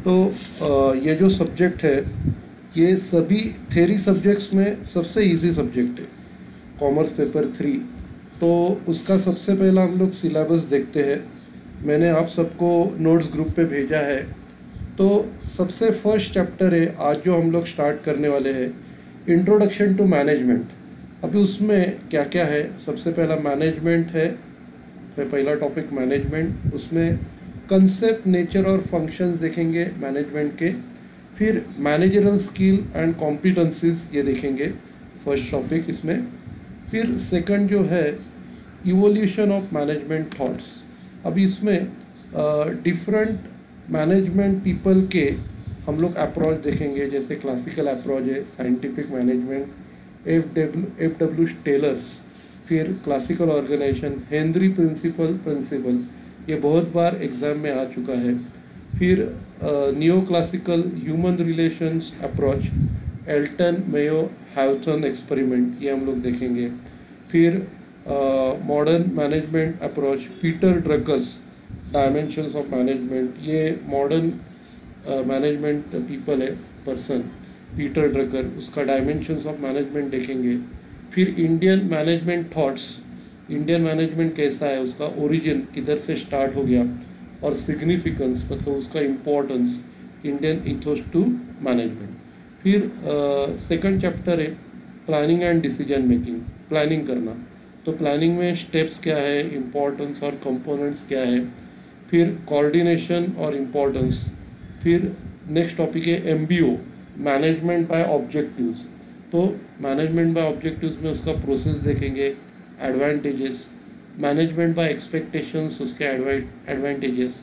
तो ये जो सब्जेक्ट है ये सभी थ्योरी सब्जेक्ट्स में सबसे इजी सब्जेक्ट है, कॉमर्स पेपर 3। तो उसका सबसे पहला हम लोग सिलेबस देखते हैं। मैंने आप सबको नोट्स ग्रुप पे भेजा है। तो सबसे फर्स्ट चैप्टर है आज जो हम लोग स्टार्ट करने वाले हैं, इंट्रोडक्शन टू मैनेजमेंट। अभी उसमें क्या क्या है, सबसे पहला मैनेजमेंट है, फिर पहला टॉपिक मैनेजमेंट, उसमें कंसेप्ट, नेचर और फंक्शंस देखेंगे मैनेजमेंट के। फिर मैनेजरल स्किल एंड कॉम्पिटेंसीज ये देखेंगे, फर्स्ट टॉपिक इसमें। फिर सेकंड जो है इवोल्यूशन ऑफ मैनेजमेंट थॉट्स। अभी इसमें डिफरेंट मैनेजमेंट पीपल के हम लोग अप्रोच देखेंगे, जैसे क्लासिकल अप्रोच है, scientific management, F W Taylor's. फिर क्लासिकल ऑर्गेनाइजेशन, हेनरी प्रिंसिपल, ये बहुत बार एग्ज़ाम में आ चुका है। फिर neo classical human relations approach, Elton Mayo Hawthorne experiment, ये हम लोग देखेंगे। फिर modern management approach, Peter Drucker's, dimensions of management, ये मॉडर्न मैनेजमेंट पीपल है, पर्सन पीटर ड्रकर, उसका डायमेंशंस ऑफ मैनेजमेंट देखेंगे। फिर Indian management thoughts, Indian management कैसा है, उसका ओरिजिन किधर से स्टार्ट हो गया, और सिग्निफिकेंस मतलब उसका importance, Indian ethos to management. फिर सेकंड चैप्टर है planning and decision making, planning करना। तो प्लानिंग में स्टेप्स क्या है, इम्पोर्टेंस और कंपोनेंट्स क्या है। फिर कोऑर्डिनेशन और इम्पोर्टेंस। फिर नेक्स्ट टॉपिक है MBO, मैनेजमेंट बाय ऑब्जेक्टिव्स। तो मैनेजमेंट बाय ऑब्जेक्टिव्स में उसका प्रोसेस देखेंगे, एडवांटेजेस। मैनेजमेंट बाय एक्सपेक्टेशंस, उसके एडवांटेजेस।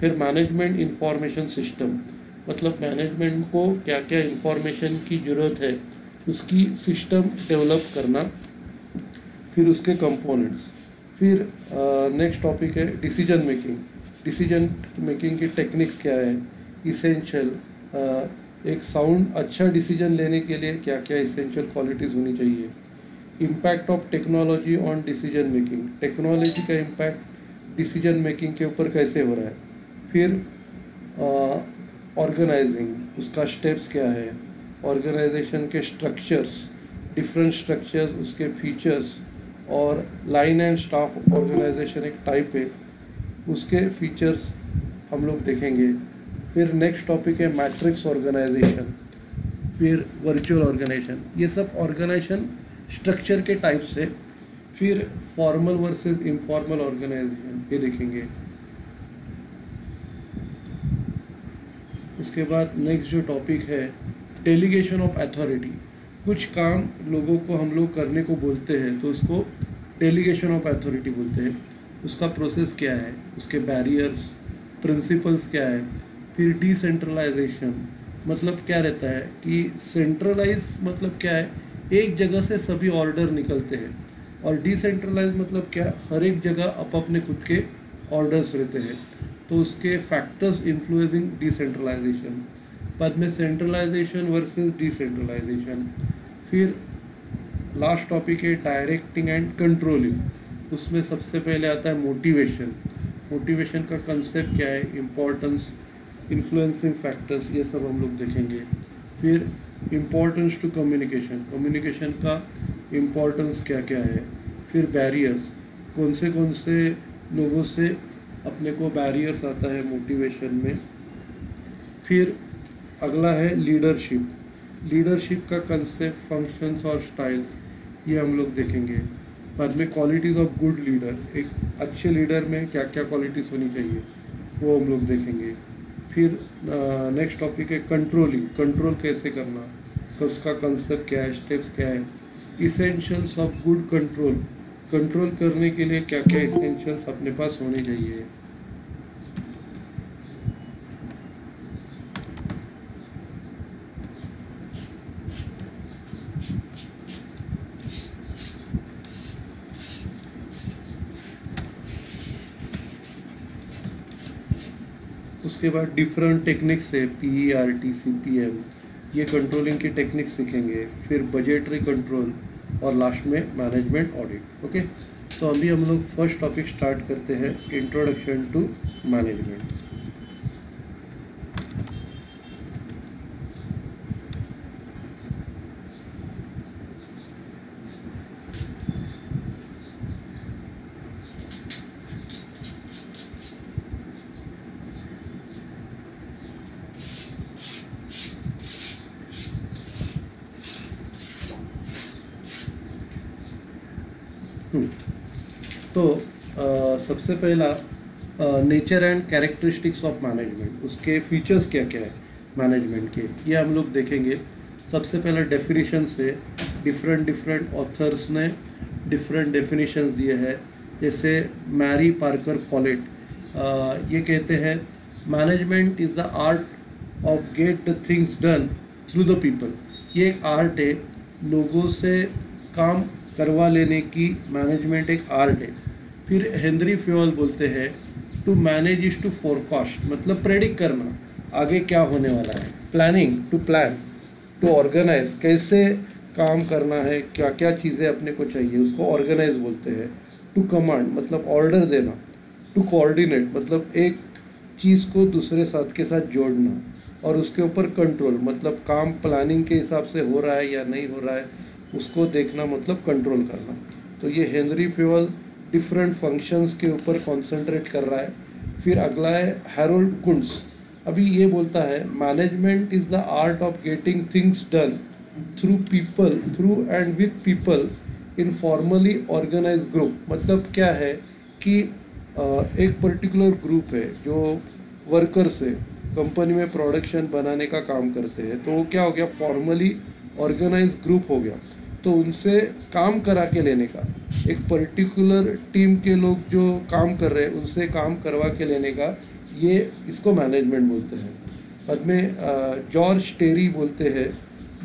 फिर मैनेजमेंट इंफॉर्मेशन सिस्टम, मतलब मैनेजमेंट को क्या क्या इंफॉर्मेशन की ज़रूरत है, उसकी सिस्टम डेवलप करना। फिर उसके कंपोनेंट्स। फिर नेक्स्ट टॉपिक है डिसीजन मेकिंग, डिसीजन मेकिंग की टेक्निक्स क्या है, इसेंशियल, एक साउंड अच्छा डिसीजन लेने के लिए क्या क्या इसेंशियल क्वालिटीज़ होनी चाहिए। Impact of technology on decision making, technology का इम्पैक्ट डिसीजन मेकिंग के ऊपर कैसे हो रहा है। फिर ऑर्गेनाइजिंग, उसका स्टेप्स क्या है, ऑर्गेनाइजेशन के स्ट्रक्चर्स, डिफरेंट स्ट्रक्चर्स, उसके फीचर्स, और लाइन एंड स्टाफ ऑर्गेनाइजेशन एक टाइप है, उसके फीचर्स हम लोग देखेंगे। फिर नेक्स्ट टॉपिक है मैट्रिक्स ऑर्गेनाइजेशन, फिर वर्चुअल ऑर्गेनाइजेशन, ये सब ऑर्गेनाइजेशन स्ट्रक्चर के टाइप से। फिर फॉर्मल वर्सेस इनफॉर्मल ऑर्गेनाइजेशन ये देखेंगे। उसके बाद नेक्स्ट जो टॉपिक है डेलीगेशन ऑफ अथॉरिटी, कुछ काम लोगों को हम लोग करने को बोलते हैं तो उसको डेलीगेशन ऑफ अथॉरिटी बोलते हैं। उसका प्रोसेस क्या है, उसके बैरियर्स, प्रिंसिपल्स क्या है। फिर डिसेंट्रलाइजेशन, मतलब क्या रहता है कि सेंट्रलाइज मतलब क्या है, एक जगह से सभी ऑर्डर निकलते हैं, और डिसेंट्रलाइज मतलब क्या, हर एक जगह अपने खुद के ऑर्डर्स रहते हैं। तो उसके फैक्टर्स इन्फ्लुएंसिंग डिसेंट्रलाइजेशन। बाद में सेंट्रलाइजेशन वर्सेस डिसेंट्रलाइजेशन। फिर लास्ट टॉपिक है डायरेक्टिंग एंड कंट्रोलिंग, उसमें सबसे पहले आता है मोटिवेशन। मोटिवेशन का कंसेप्ट क्या है, इम्पोर्टेंस, इन्फ्लुएंसिंग फैक्टर्स, ये सब हम लोग देखेंगे। फिर इम्पोर्टेंस टू कम्युनिकेशन, कम्युनिकेशन का इम्पोर्टेंस क्या क्या है। फिर बैरियर्स, कौन से लोगों से अपने को बैरियर्स आता है मोटिवेशन में। फिर अगला है लीडरशिप, लीडरशिप का कंसेप्ट, फंक्शंस और स्टाइल्स, ये हम लोग देखेंगे। बाद में क्वालिटीज़ ऑफ गुड लीडर, एक अच्छे लीडर में क्या क्या क्वालिटीज़ होनी चाहिए वो हम लोग देखेंगे। फिर नेक्स्ट टॉपिक है कंट्रोलिंग, कंट्रोल कैसे करना, तो उसका कंसेप्ट क्या है, स्टेप्स क्या है। Essentials of good control, control करने के लिए क्या क्या इसेंशियल्स अपने पास होने चाहिए। उसके बाद डिफरेंट टेक्निक्स है, PERT, CPM, ये कंट्रोलिंग की टेक्निक्स सीखेंगे। फिर बजटरी कंट्रोल, और लास्ट में मैनेजमेंट ऑडिट। ओके, तो अभी हम लोग फर्स्ट टॉपिक स्टार्ट करते हैं, इंट्रोडक्शन टू मैनेजमेंट। हम्म, तो सबसे पहला nature and characteristics of management, उसके फीचर्स क्या क्या है मैनेजमेंट के, ये हम लोग देखेंगे। सबसे पहला डेफिनेशन से डिफरेंट डिफरेंट ऑथर्स ने डिफरेंट डेफिनेशंस दिए हैं। जैसे मैरी पार्कर फॉलेट ये कहते हैं management is the art of get the things done through the people. ये एक आर्ट है, लोगों से काम करवा लेने की मैनेजमेंट एक आर्ट है। फिर हेनरी फ्यूल बोलते हैं to manage is to forecast, मतलब प्रेडिक्ट करना आगे क्या होने वाला है। Planning to plan, to organise कैसे काम करना है, क्या क्या चीज़ें अपने को चाहिए, उसको ऑर्गेनाइज बोलते हैं। टू कमांड मतलब ऑर्डर देना। टू कोऑर्डिनेट मतलब एक चीज़ को दूसरे साथ के साथ जोड़ना। और उसके ऊपर कंट्रोल मतलब काम प्लानिंग के हिसाब से हो रहा है या नहीं हो रहा है उसको देखना, मतलब कंट्रोल करना। तो ये हेनरी फ्यूल डिफरेंट फंक्शंस के ऊपर कॉन्सेंट्रेट कर रहा है। फिर अगला है हैरोल्ड कुंट्स, अभी ये बोलता है management is the art of getting things done through people, through and with people in formally organise group. मतलब क्या है कि एक पर्टिकुलर ग्रुप है जो वर्कर्स है, कंपनी में प्रोडक्शन बनाने का काम करते हैं, तो वो क्या हो गया, फॉर्मली ऑर्गेनाइज ग्रुप हो गया। तो उनसे काम करा के लेने का, एक पर्टिकुलर टीम के लोग जो काम कर रहे हैं उनसे काम करवा के लेने का, ये इसको मैनेजमेंट बोलते हैं। बाद में जॉर्ज टेरी बोलते हैं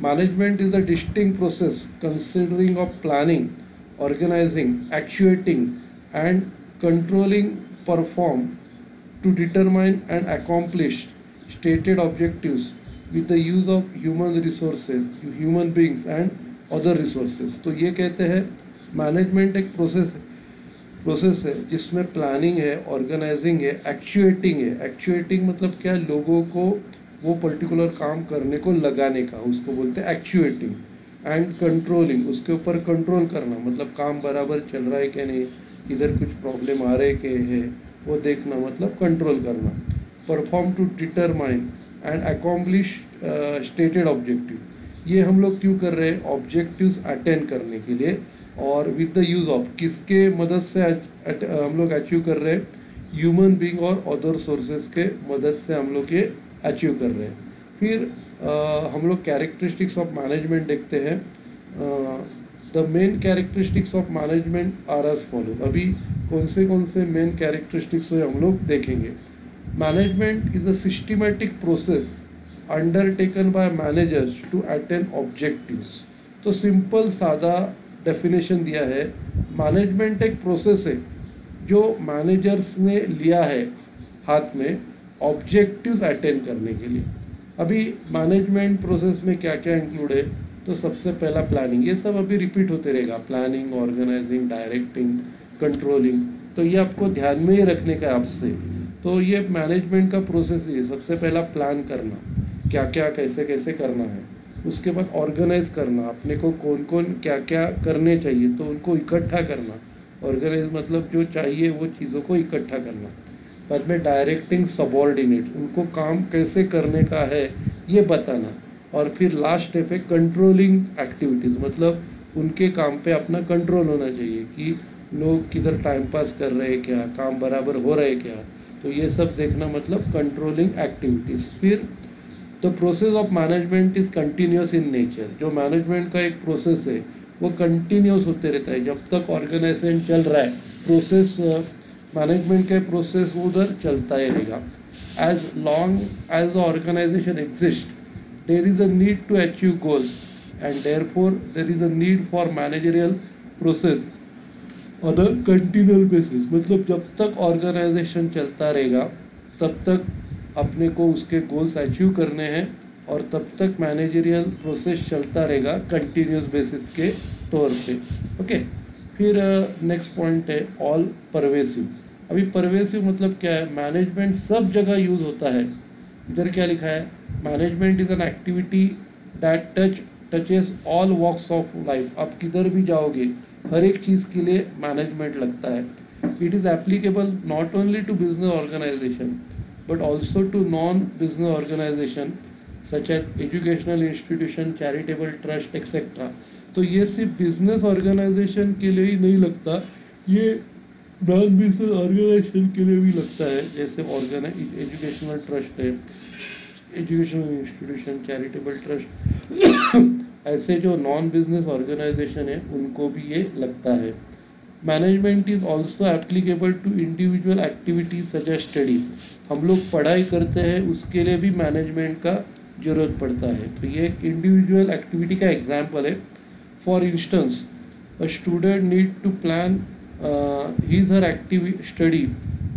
management is the distinct process considering of planning, organising, actuating and controlling perform to determine and accomplish stated objectives with the use of human resources, human beings and other resources। तो ये कहते हैं management एक process है जिसमें planning है, organising है, actuating है। एक्चुएटिंग मतलब क्या, लोगों को वो पर्टिकुलर काम करने को लगाने का, उसको बोलते हैं एक्चुएटिंग। एंड कंट्रोलिंग, उसके ऊपर कंट्रोल करना, मतलब काम बराबर चल रहा है कि नहीं, किधर कुछ प्रॉब्लम आ रहे के है वो देखना, मतलब कंट्रोल करना। Perform to determine and accomplish stated objective, ये हम लोग क्यों कर रहे हैं, ऑब्जेक्टिव्स अटेंड करने के लिए। और विद द यूज़ ऑफ, किसके मदद से हम लोग अचीव कर रहे हैं, ह्यूमन बीइंग और अदर सोर्सेज के मदद से हम लोग ये अचीव कर रहे हैं। फिर हम लोग कैरेक्टरिस्टिक्स ऑफ मैनेजमेंट देखते हैं। The main characteristics of management are as follow. अभी कौन से मेन कैरेक्टरिस्टिक्स हम लोग देखेंगे। Management is a systematic process undertaken by managers to attain objectives. तो सिंपल सादा डेफिनेशन दिया है, मैनेजमेंट एक प्रोसेस है जो मैनेजर्स ने लिया है हाथ में ऑब्जेक्टिव्स अटेन करने के लिए। अभी मैनेजमेंट प्रोसेस में क्या क्या इंक्लूड है, तो सबसे पहला प्लानिंग, ये सब अभी रिपीट होते रहेगा, प्लानिंग, ऑर्गेनाइजिंग, डायरेक्टिंग, कंट्रोलिंग। तो ये आपको ध्यान में ही रखने का आपसे। तो ये मैनेजमेंट का प्रोसेस ही है, सबसे पहला प्लान करना, क्या क्या कैसे कैसे करना है। उसके बाद ऑर्गेनाइज करना, अपने को कौन कौन क्या क्या करने चाहिए तो उनको इकट्ठा करना। ऑर्गेनाइज मतलब जो चाहिए वो चीज़ों को इकट्ठा करना। बाद में डायरेक्टिंग सबॉर्डिनेट, उनको काम कैसे करने का है ये बताना। और फिर लास्ट स्टेप है कंट्रोलिंग एक्टिविटीज़, मतलब उनके काम पे अपना कंट्रोल होना चाहिए कि लोग किधर टाइम पास कर रहे हैं क्या, काम बराबर हो रहे क्या, तो ये सब देखना, मतलब कंट्रोलिंग एक्टिविटीज़। फिर the process of management is continuous in nature. जो मैनेजमेंट का एक प्रोसेस है वो कंटिन्यूस होते रहता है, जब तक ऑर्गेनाइजेशन चल रहा है प्रोसेस, मैनेजमेंट का प्रोसेस वो उधर चलता ही रहेगा। As long as the organisation exist there is a need to achieve goals and therefore there is a need for managerial process on a continual basis। मतलब जब तक ऑर्गेनाइजेशन चलता रहेगा तब तक अपने को उसके गोल्स अचीव करने हैं और तब तक मैनेजरियल प्रोसेस चलता रहेगा कंटिन्यूस बेसिस के तौर पे। ओके, फिर नेक्स्ट पॉइंट है ऑल परवेसिव। अभी परवेसिव मतलब क्या है, मैनेजमेंट सब जगह यूज़ होता है। इधर क्या लिखा है, management is an activity that touches all walks of life. आप किधर भी जाओगे हर एक चीज़ के लिए मैनेजमेंट लगता है। It is applicable not only to business organisation but also to non business organisation such as educational institution, charitable trust etcetera. तो ये सिर्फ बिजनेस ऑर्गेनाइजेशन के लिए ही नहीं लगता, ये नॉन बिजनेस ऑर्गेनाइजेशन के लिए भी लगता है। जैसे एजुकेशनल ट्रस्ट है, एजुकेशनल इंस्टीट्यूशन, चैरिटेबल ट्रस्ट ऐसे जो नॉन बिजनेस ऑर्गेनाइजेशन है उनको भी ये लगता है। Management is also applicable to individual activities such as study. हम लोग पढ़ाई करते हैं उसके लिए भी मैनेजमेंट का ज़रूरत पड़ता है। तो ये एक इंडिविजुअल एक्टिविटी का एग्जाम्पल है। For instance a student need to plan his her active study,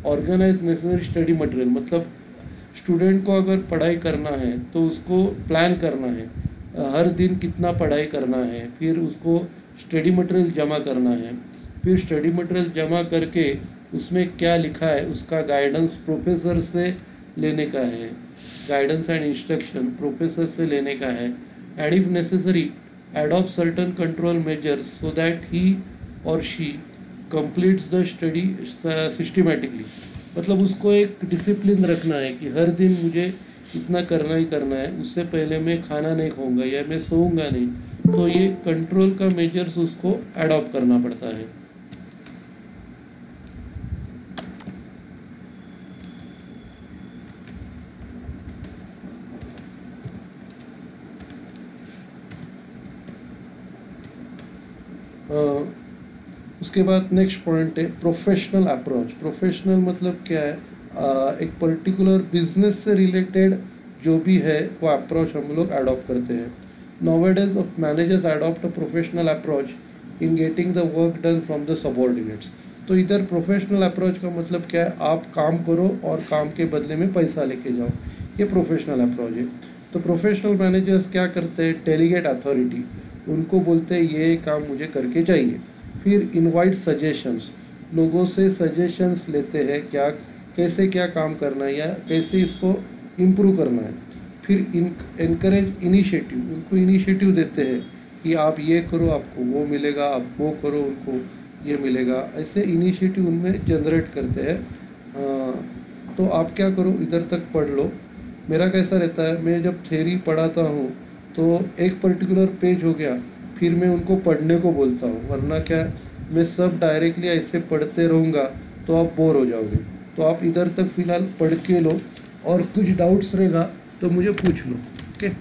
organise necessary study material. मतलब स्टूडेंट को अगर पढ़ाई करना है तो उसको प्लान करना है, हर दिन कितना पढ़ाई करना है, फिर उसको स्टडी मटेरियल जमा करना है, फिर स्टडी मटेरियल जमा करके उसमें क्या लिखा है उसका गाइडेंस प्रोफेसर से लेने का है, गाइडेंस एंड इंस्ट्रक्शन प्रोफेसर से लेने का है, and if necessary adopt certain control measures so that he or she completes the study systematically। मतलब उसको एक डिसिप्लिन रखना है कि हर दिन मुझे इतना करना ही करना है, उससे पहले मैं खाना नहीं खाऊंगा या मैं सोऊंगा नहीं। तो ये कंट्रोल का मेजर्स उसको अडॉप्ट करना पड़ता है। उसके बाद नेक्स्ट पॉइंट है प्रोफेशनल अप्रोच। प्रोफेशनल मतलब क्या है, एक पर्टिकुलर बिजनेस से रिलेटेड जो भी है वो अप्रोच हम लोग अडॉप्ट करते हैं। Nowadays managers adopt a professional approach in getting the work done from the subordinates. तो इधर प्रोफेशनल अप्रोच का मतलब क्या है, आप काम करो और काम के बदले में पैसा लेके जाओ, ये प्रोफेशनल अप्रोच है। तो प्रोफेशनल मैनेजर्स क्या करते हैं, डेलीगेट अथॉरिटी, उनको बोलते हैं ये काम मुझे करके चाहिए। फिर इनवाइट सजेशंस, लोगों से सजेशंस लेते हैं क्या कैसे क्या काम करना है या कैसे इसको इम्प्रूव करना है। फिर इनकरेज इनिशिएटिव, उनको इनिशिएटिव देते हैं कि आप ये करो आपको वो मिलेगा, आप वो करो उनको ये मिलेगा, ऐसे इनिशिएटिव उनमें जनरेट करते हैं। तो आप क्या करो, इधर तक पढ़ लो। मेरा कैसा रहता है, मैं जब थ्योरी पढ़ाता हूँ तो एक पर्टिकुलर पेज हो गया फिर मैं उनको पढ़ने को बोलता हूँ, वरना क्या मैं सब डायरेक्टली ऐसे पढ़ते रहूँगा तो आप बोर हो जाओगे। तो आप इधर तक फ़िलहाल पढ़ के लो और कुछ डाउट्स रहेगा तो मुझे पूछ लो। ओके।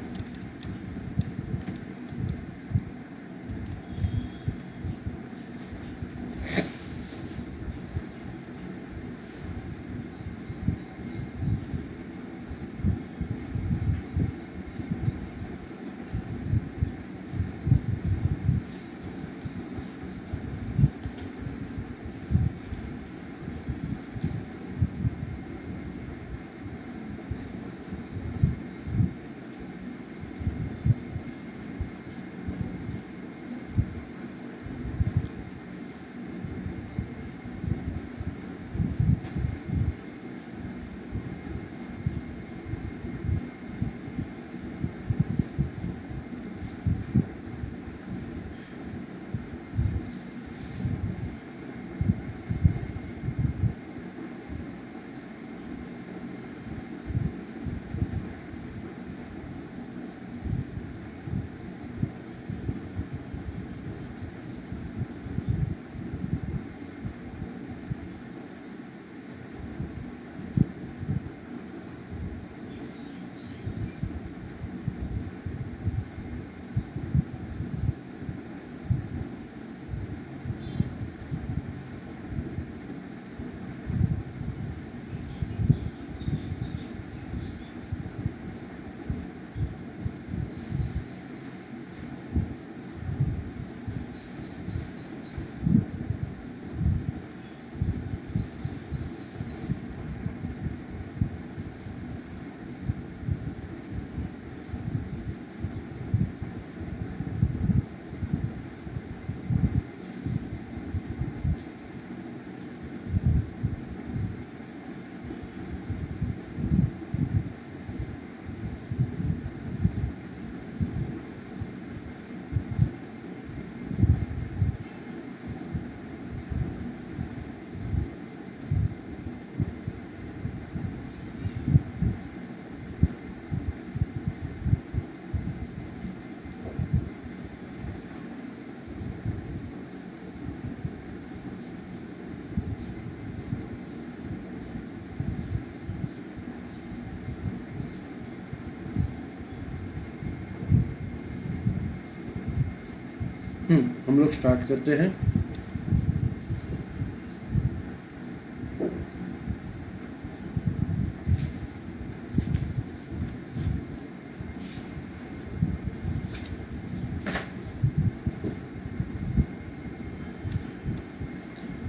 हम लोग स्टार्ट करते हैं।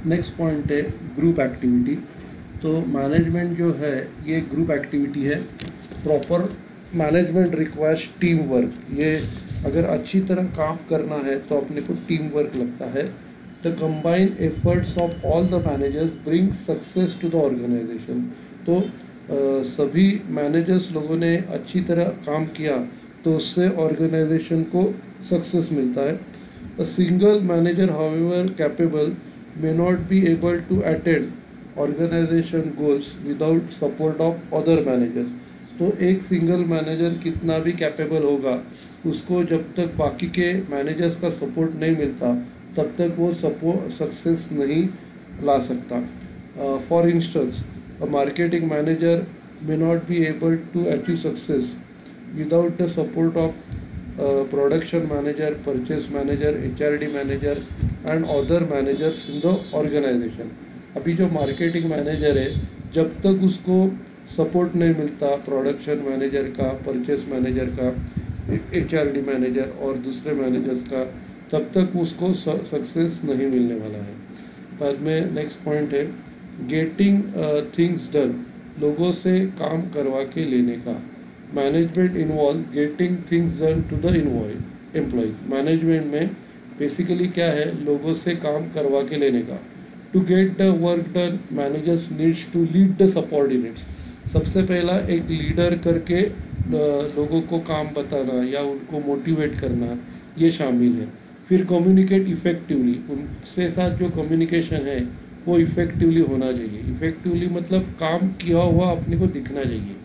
नेक्स्ट पॉइंट है ग्रुप एक्टिविटी। तो मैनेजमेंट जो है ये ग्रुप एक्टिविटी है। Proper management requires team work. ये अगर अच्छी तरह काम करना है तो अपने को टीम वर्क लगता है। The combine efforts of all the managers bring success to the organisation. तो सभी मैनेजर्स लोगों ने अच्छी तरह काम किया तो उससे ऑर्गेनाइजेशन को सक्सेस मिलता है। A single manager however capable may not be able to attain organization goals without support of other managers। तो एक सिंगल मैनेजर कितना भी कैपेबल होगा, उसको जब तक बाकी के मैनेजर्स का सपोर्ट नहीं मिलता तब तक वो सपोर्ट सक्सेस नहीं ला सकता। For instance a marketing manager may not be able to achieve success without the support of production manager, purchase manager, HRD manager and other managers in the organisation. अभी जो marketing manager है, जब तक उसको support नहीं मिलता production manager का, purchase manager का, HRD मैनेजर और दूसरे मैनेजर्स का, तब तक उसको सक्सेस नहीं मिलने वाला है। बाद में नेक्स्ट पॉइंट है गेटिंग थिंग्स डन। लोगों से काम करवा के लेने का। Management involve getting things done to the employees. Management में बेसिकली क्या है, लोगों से काम करवा के लेने का। To get the work done managers needs to lead the subordinates. सबसे पहला एक लीडर करके लोगों को काम बताना या उनको मोटिवेट करना, ये शामिल है। फिर कम्युनिकेट इफ़ेक्टिवली। उनसे साथ जो कम्युनिकेशन है वो इफ़ेक्टिवली होना चाहिए। इफ़ेक्टिवली मतलब काम किया हुआ अपने को दिखना चाहिए।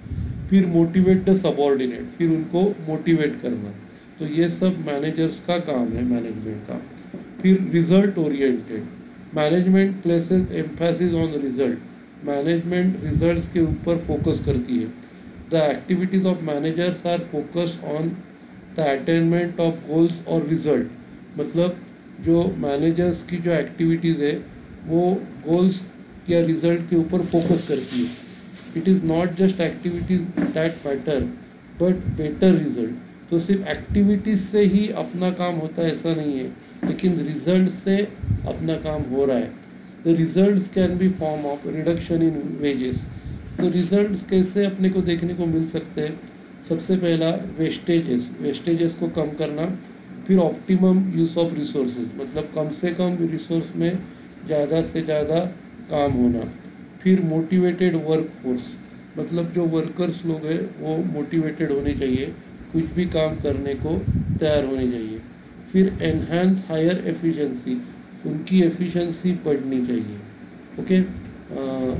फिर मोटिवेट द सबऑर्डिनेट, फिर उनको मोटिवेट करना। तो ये सब मैनेजर्स का काम है मैनेजमेंट का। फिर result oriented. Management places emphasis on result. Management results के ऊपर फोकस करती है। The activities of managers are focused on the attainment of goals और रिजल्ट। मतलब जो मैनेजर्स की जो एक्टिविटीज़ है वो गोल्स या रिजल्ट के ऊपर फोकस करती है। It is not just activities that matter but better result. तो सिर्फ एक्टिविटीज़ से ही अपना काम होता है ऐसा नहीं है, लेकिन रिजल्ट से अपना काम हो रहा है। The results can be form of reduction in wages. तो रिजल्ट्स कैसे अपने को देखने को मिल सकते हैं? सबसे पहला वेस्टेजेस को कम करना। फिर ऑप्टिमम यूज़ ऑफ रिसोर्सेज, मतलब कम से कम रिसोर्स में ज़्यादा से ज़्यादा काम होना। फिर मोटिवेटेड वर्क फोर्स, मतलब जो वर्कर्स लोग हैं वो मोटिवेटेड होने चाहिए, कुछ भी काम करने को तैयार होनी चाहिए। फिर एनहांस हायर एफिशिएंसी, उनकी एफिशिएंसी बढ़नी चाहिए। ओके।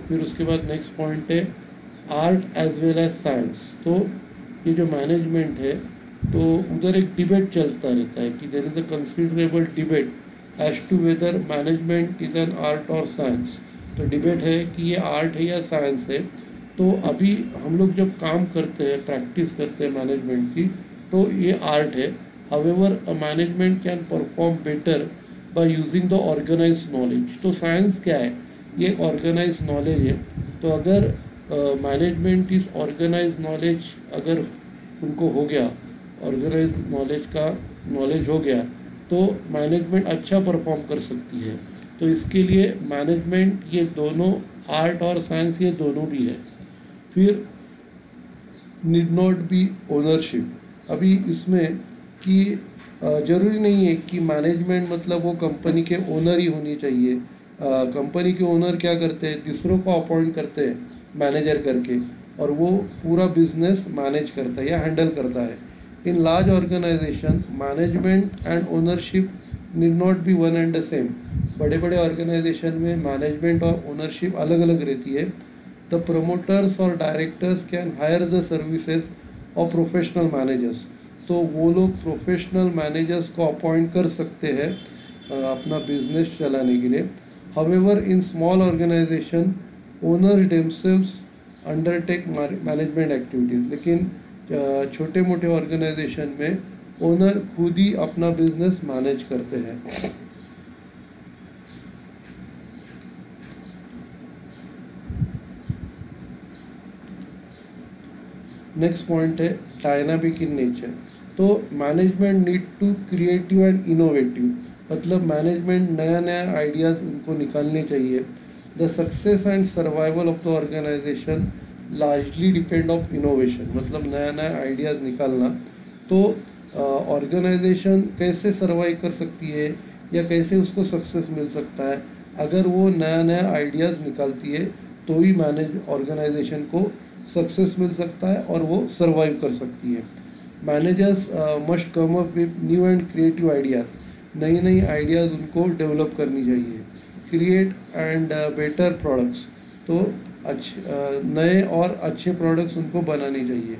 फिर उसके बाद नेक्स्ट पॉइंट है art as well as science. तो ये जो मैनेजमेंट है तो उधर एक डिबेट चलता रहता है कि there is a considerable debate as to whether management is an art और साइंस। तो डिबेट है कि ये आर्ट है या साइंस है। तो अभी हम लोग जब काम करते हैं, प्रैक्टिस करते हैं मैनेजमेंट की, तो ये आर्ट है। However a management can perform better by using the organise knowledge. तो साइंस क्या है? ये एक ऑर्गेनाइज नॉलेज है। तो अगर मैनेजमेंट इस ऑर्गेनाइज नॉलेज अगर उनको हो गया, ऑर्गेनाइज नॉलेज का नॉलेज हो गया, तो मैनेजमेंट अच्छा परफॉर्म कर सकती है। तो इसके लिए मैनेजमेंट ये दोनों, आर्ट और साइंस ये दोनों भी है। फिर नीड नॉट बी ओनरशिप। अभी इसमें कि ज़रूरी नहीं है कि मैनेजमेंट मतलब वो कंपनी के ओनर ही होनी चाहिए। कंपनी के ओनर क्या करते हैं, दूसरों को अपॉइंट करते हैं मैनेजर करके, और वो पूरा बिजनेस मैनेज करता है या हैंडल करता है। In large organisation management and ownership need not be one and the same. बड़े बड़े ऑर्गेनाइजेशन में मैनेजमेंट और ओनरशिप अलग अलग रहती है। द प्रमोटर्स और directors can hire the services of professional managers. तो वो लोग प्रोफेशनल मैनेजर्स को अपॉइंट कर सकते हैं अपना बिजनेस चलाने के लिए। However in small organisation owners themselves undertake management activities. लेकिन छोटे मोटे ऑर्गेनाइजेशन में ओनर खुद ही अपना बिजनेस मैनेज करते हैं। नेक्स्ट पॉइंट है डायनामिक इन नेचर। तो management need to creative and innovative, मतलब मैनेजमेंट नया नया आइडियाज़ उनको निकालने चाहिए। The success and survival of the organisation largely depend of innovation, मतलब नया नया आइडियाज़ निकालना। तो ऑर्गेनाइजेशन कैसे सर्वाइव कर सकती है या कैसे उसको सक्सेस मिल सकता है, अगर वो नया नया आइडियाज़ निकालती है तो ही ऑर्गेनाइजेशन को सक्सेस मिल सकता है और वो सर्वाइव कर सकती है। Managers must come up with new and creative ideas, नई नई आइडियाज़ उनको डेवलप करनी चाहिए। क्रिएट एंड बेटर प्रोडक्ट्स, तो नए और अच्छे प्रोडक्ट्स उनको बनाने चाहिए।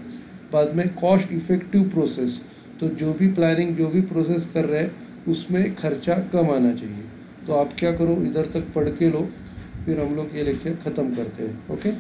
बाद में कॉस्ट इफ़ेक्टिव प्रोसेस, तो जो भी प्लानिंग जो भी प्रोसेस कर रहे हैं उसमें खर्चा कम आना चाहिए। तो आप क्या करो, इधर तक पढ़ के लो, फिर हम लोग ये लेक्चर ख़त्म करते हैं। ओके।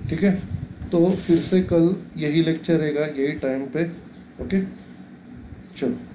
ठीक है, तो फिर से कल यही लेक्चर रहेगा यही टाइम पे। ओके, चलो।